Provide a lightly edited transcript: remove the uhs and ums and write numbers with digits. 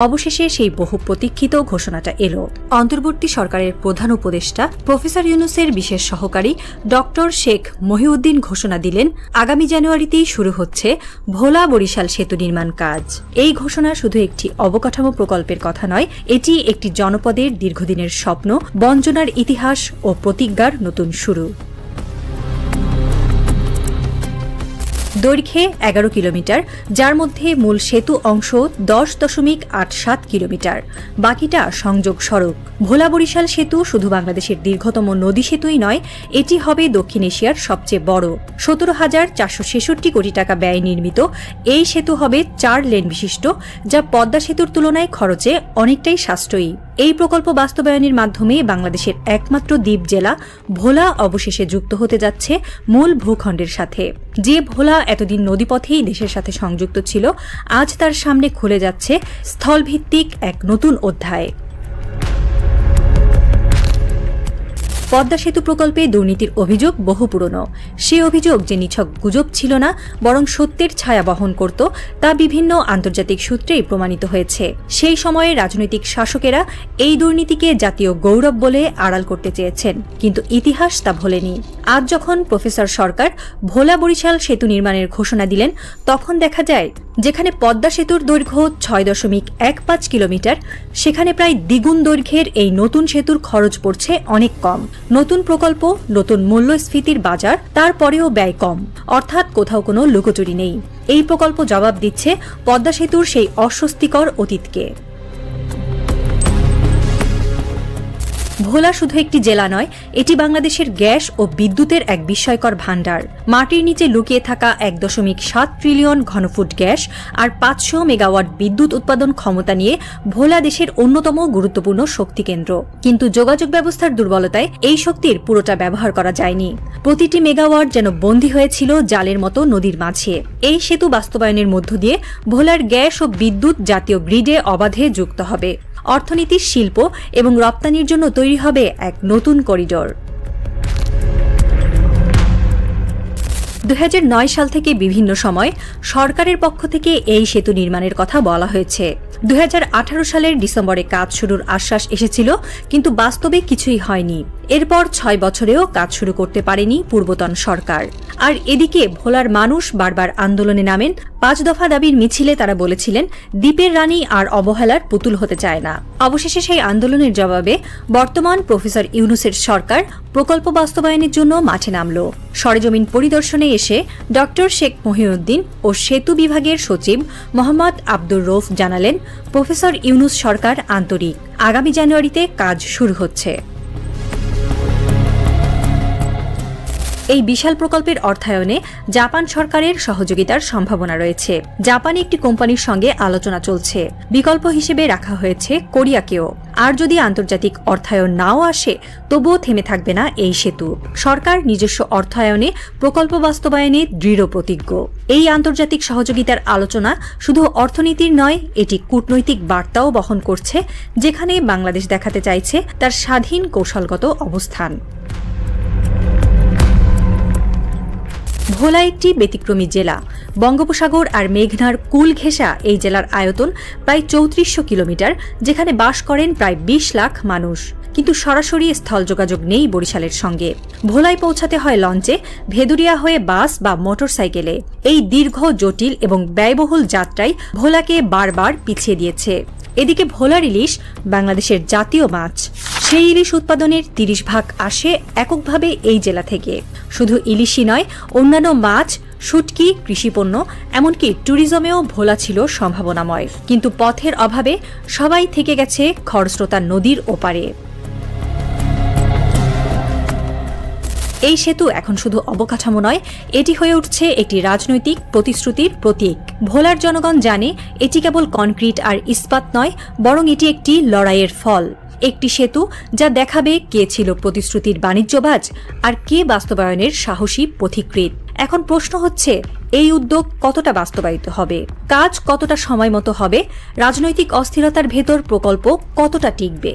অবশেষে সেই বহু প্রতীক্ষিত ঘোষণাটা এলো। অন্তর্বর্তী সরকারের প্রধান উপদেষ্টা প্রফেসর ইউনূসের বিশেষ সহকারী ডক্টর শেখ মহিউদ্দিন ঘোষণা দিলেন, আগামী জানুয়ারিতেই শুরু হচ্ছে ভোলা বরিশাল সেতু নির্মাণ কাজ। এই ঘোষণা শুধু একটি অবকাঠামো প্রকল্পের কথা নয়, এটি একটি জনপদের দীর্ঘদিনের স্বপ্ন, বঞ্চনার ইতিহাস ও প্রতিজ্ঞার নতুন শুরু। দৈর্ঘ্যে 11 কিলোমিটার, যার মধ্যে মূল সেতু অংশ 10.87 কিলোমিটার, বাকিটা সংযোগ সড়ক। ভোলা বরিশাল সেতু শুধু বাংলাদেশের দীর্ঘতম নদী সেতুই নয়, এটি হবে দক্ষিণ এশিয়ার সবচেয়ে বড়। 17,466 কোটি টাকা ব্যয়ে নির্মিত এই সেতু হবে 4 লেন বিশিষ্ট, যা পদ্মা সেতুর তুলনায় খরচে অনেকটাই সাশ্রয়ী। এই প্রকল্প বাস্তবায়নের মাধ্যমে বাংলাদেশের একমাত্র দ্বীপ জেলা ভোলা অবশেষে যুক্ত হতে যাচ্ছে মূল ভূখণ্ডের সাথে। যে ভোলা এতদিন নদীপথেই দেশের সাথে সংযুক্ত ছিল, আজ তার সামনে খুলে যাচ্ছে স্থলভিত্তিক এক নতুন অধ্যায়। পদ্মা সেতু প্রকল্পে দুর্নীতির অভিযোগ বহু পুরনো। সে অভিযোগ যে নিছক গুজব ছিল না, বরং সত্যের ছায়া বহন করত, তা বিভিন্ন আন্তর্জাতিক সূত্রেই প্রমাণিত হয়েছে। সেই সময়ে রাজনৈতিক শাসকেরা এই দুর্নীতিকে জাতীয় গৌরব বলে আড়াল করতে চেয়েছেন, কিন্তু ইতিহাস তা ভোলেনি। আজ যখন প্রফেসর সরকার ভোলা বরিশাল সেতু নির্মাণের ঘোষণা দিলেন, তখন দেখা যায় যেখানে পদ্মা সেতুর দৈর্ঘ্য 6.15 কিলোমিটার, সেখানে প্রায় দ্বিগুণ দৈর্ঘ্যের এই নতুন সেতুর খরচ পড়ছে অনেক কম। নতুন প্রকল্প, নতুন মূল্যস্ফীতির বাজার, তারপরেও ব্যয় কম, অর্থাৎ কোথাও কোনো লুকোচুরি নেই। এই প্রকল্প জবাব দিচ্ছে পদ্মা সেতুর সেই অস্বস্তিকর অতীতকে। ভোলা শুধু একটি জেলা নয়, এটি বাংলাদেশের গ্যাস ও বিদ্যুতের এক বিস্ময়কর ভাণ্ডার। মাটির নিচে লুকিয়ে থাকা 1.7 ট্রিলিয়ন ঘনফুট গ্যাস আর 500 মেগাওয়াট বিদ্যুৎ উৎপাদন ক্ষমতা নিয়ে ভোলা দেশের অন্যতম গুরুত্বপূর্ণ শক্তি কেন্দ্র। কিন্তু যোগাযোগ ব্যবস্থার দুর্বলতায় এই শক্তির পুরোটা ব্যবহার করা যায়নি। প্রতিটি মেগাওয়াট যেন বন্দী হয়েছিল জালের মতো নদীর মাঝে। এই সেতু বাস্তবায়নের মধ্য দিয়ে ভোলার গ্যাস ও বিদ্যুৎ জাতীয় গ্রিডে অবাধে যুক্ত হবে। অর্থনীতি, শিল্প এবং রপ্তানির জন্য তৈরি হবে এক নতুন করিডোর। 2009 সাল থেকে বিভিন্ন সময় সরকারের পক্ষ থেকে এই সেতু নির্মাণের কথা বলা হয়েছে। 2018 সালের ডিসেম্বরে কাজ শুরুর আশ্বাস এসেছিল, কিন্তু বাস্তবে কিছুই হয়নি। এরপর 6 বছরেও কাজ শুরু করতে পারেনি পূর্বতন সরকার। আর এদিকে ভোলার মানুষ বারবার আন্দোলনে নামেন। 5 দফা দাবির মিছিলে তারা বলেছিলেন, দ্বীপের রানী আর অবহেলার পুতুল হতে চায় না। অবশেষে সেই আন্দোলনের জবাবে বর্তমান প্রফেসর ইউনূসের সরকার প্রকল্প বাস্তবায়নের জন্য মাঠে নামল। সরেজমিন পরিদর্শনে এসে ডক্টর শেখ মহিউদ্দিন ও সেতু বিভাগের সচিব মোহাম্মদ আব্দুর রৌফ জানালেন, প্রফেসর ইউনূস সরকার আন্তরিক, আগামী জানুয়ারিতে কাজ শুরু হচ্ছে। এই বিশাল প্রকল্পের অর্থায়নে জাপান সরকারের সহযোগিতার সম্ভাবনা রয়েছে। জাপানি একটি কোম্পানির সঙ্গে আলোচনা চলছে। বিকল্প হিসেবে রাখা হয়েছে কোরিয়াকেও। আর যদি আন্তর্জাতিক অর্থায়ন নাও আসে, তবুও থেমে থাকবে না এই সেতু। সরকার নিজস্ব অর্থায়নে প্রকল্প বাস্তবায়নে দৃঢ় প্রতিজ্ঞ। এই আন্তর্জাতিক সহযোগিতার আলোচনা শুধু অর্থনীতির নয়, এটি কূটনৈতিক বার্তাও বহন করছে, যেখানে বাংলাদেশ দেখাতে চাইছে তার স্বাধীন কৌশলগত অবস্থান। ভোলা একটি ব্যতিক্রমী জেলা। বঙ্গোপসাগর আর মেঘনার কুল ঘেঁষা এই জেলার আয়তন প্রায় 3400 কিলোমিটার, যেখানে বাস করেন প্রায় 20 লাখ মানুষ। কিন্তু সরাসরি স্থল যোগাযোগ নেই বরিশালের সঙ্গে। ভোলায় পৌঁছাতে হয় লঞ্চে, ভেদুরিয়া হয়ে বাস বা মোটরসাইকেলে। এই দীর্ঘ, জটিল এবং ব্যয়বহুল যাত্রায় ভোলাকে বারবার পিছিয়ে দিয়েছে। এদিকে ভোলার ইলিশ বাংলাদেশের জাতীয় মাছ। সেই ইলিশ উৎপাদনের 30% আসে এককভাবে এই জেলা থেকে। শুধু ইলিশই নয়, অন্যান্য মাছ, শুটকি, কৃষিপণ্য, এমনকি ট্যুরিজমেও ভোলা ছিল সম্ভাবনাময়। কিন্তু পথের অভাবে সবাই থেকে গেছে খরস্রোতা নদীর ওপারে। এই সেতু এখন শুধু অবকাঠামো নয়, এটি হয়ে উঠছে একটি রাজনৈতিক প্রতিশ্রুতির প্রতীক। ভোলার জনগণ জানে, এটি কেবল কনক্রিট আর ইস্পাত নয়, বরং এটি একটি লড়াইয়ের ফল। একটি সেতু যা দেখাবে কে ছিল প্রতিশ্রুতির বাণিজ্যবাজ আর কে বাস্তবায়নের সাহসী পথিকৃৎ। এখন প্রশ্ন হচ্ছে, এই উদ্যোগ কতটা বাস্তবায়িত হবে, কাজ কতটা সময়মতো হবে, রাজনৈতিক অস্থিরতার ভেতর প্রকল্প কতটা টিকবে।